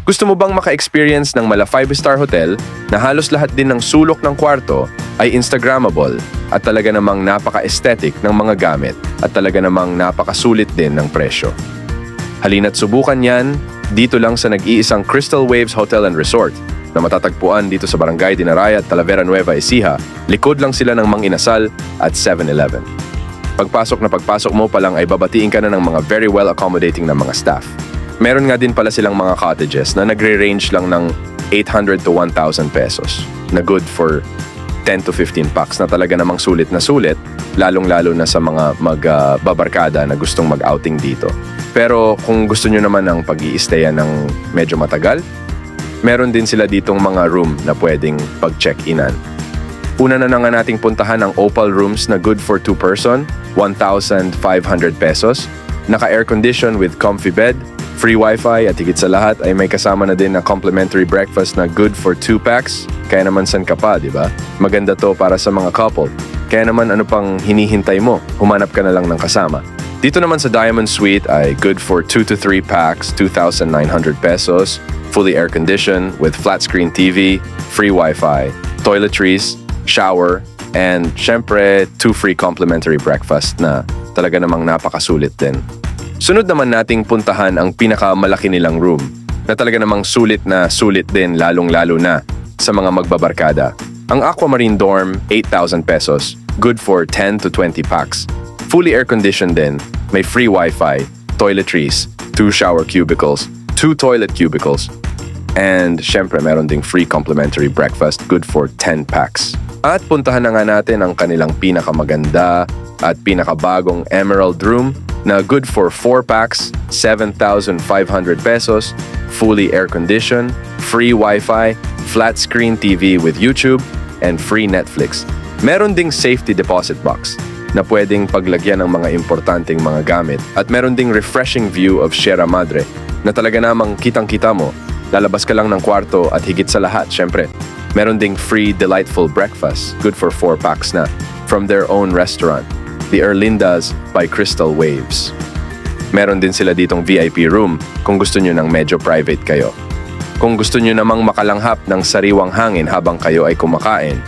Gusto mo bang maka-experience ng mala 5-star hotel na halos lahat din ng sulok ng kwarto ay Instagrammable at talaga namang napaka-aesthetic ng mga gamit at talaga namang napakasulit din ng presyo? Halina't subukan yan dito lang sa nag-iisang Crystal Waves Hotel and Resort na matatagpuan dito sa Barangay Dinaraya at Talavera Nueva Ecija. Likod lang sila ng Mang Inasal at 7-Eleven. Pagpasok mo pa lang ay babatiin ka na ng mga very well accommodating na mga staff. Meron nga din pala silang mga cottages na nagre-range lang ng 800 to 1,000 pesos na good for 10 to 15 packs na talaga namang sulit na sulit, lalong-lalo na sa mga magbabarkada na gustong mag-outing dito. Pero kung gusto nyo naman ng pag-i-stayan ng medyo matagal, meron din sila ditong mga room na pwedeng pag-check-inan. Una na nga nating puntahan ang Opal Rooms na good for 2-person, 1,500 pesos, naka-air condition with comfy bed, free wifi at higit sa lahat ay may kasama na din na complimentary breakfast na good for 2 packs. Kaya naman san ka pa, di ba? Maganda to para sa mga couple. Kaya naman ano pang hinihintay mo? Humanap ka na lang ng kasama. Dito naman sa Diamond Suite ay good for 2 to 3 packs, 2,900 pesos, fully air conditioned with flat screen TV, free wifi, toiletries, shower, and syempre 2 free complimentary breakfast na talaga namang napakasulit din. Sunod naman nating puntahan ang pinakamalaki nilang room na talaga namang sulit na sulit din lalong-lalo na sa mga magbabarkada. Ang Aquamarine Dorm, 8,000 pesos, good for 10 to 20 packs. Fully air-conditioned din, may free wifi, toiletries, 2 shower cubicles, 2 toilet cubicles, and syempre meron ding free complimentary breakfast, good for 10 packs. At puntahan na nga natin ang kanilang pinakamaganda at pinakabagong Emerald Room na good for 4 packs, 7,500 pesos, fully air-conditioned, free wifi, flat screen TV with YouTube, and free Netflix. Meron ding safety deposit box na pwedeng paglagyan ng mga importanteng mga gamit at meron ding refreshing view of Sierra Madre na talaga namang kitang-kita mo. Lalabas ka lang ng kwarto at higit sa lahat, syempre, meron ding free delightful breakfast, good for 4 packs na, from their own restaurant, The Erlindas by Crystal Waves. Meron din sila ditong VIP room kung gusto nyo ng medyo private kayo. Kung gusto nyo namang makalanghap ng sariwang hangin habang kayo ay kumakain,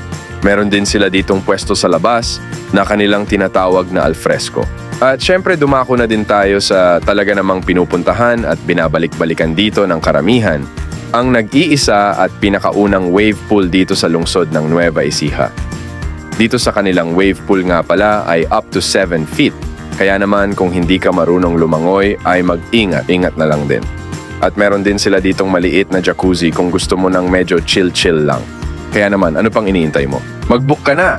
meron din sila ditong pwesto sa labas na kanilang tinatawag na alfresco. At syempre dumako na din tayo sa talaga namang pinupuntahan at binabalik-balikan dito ng karamihan, ang nag-iisa at pinakaunang wave pool dito sa lungsod ng Nueva Ecija. Dito sa kanilang wave pool nga pala ay up to 7 feet. Kaya naman kung hindi ka marunong lumangoy ay mag-ingat na lang din. At meron din sila ditong maliit na jacuzzi kung gusto mo ng medyo chill-chill lang. Kaya naman, ano pang iniintay mo? Mag-book ka na!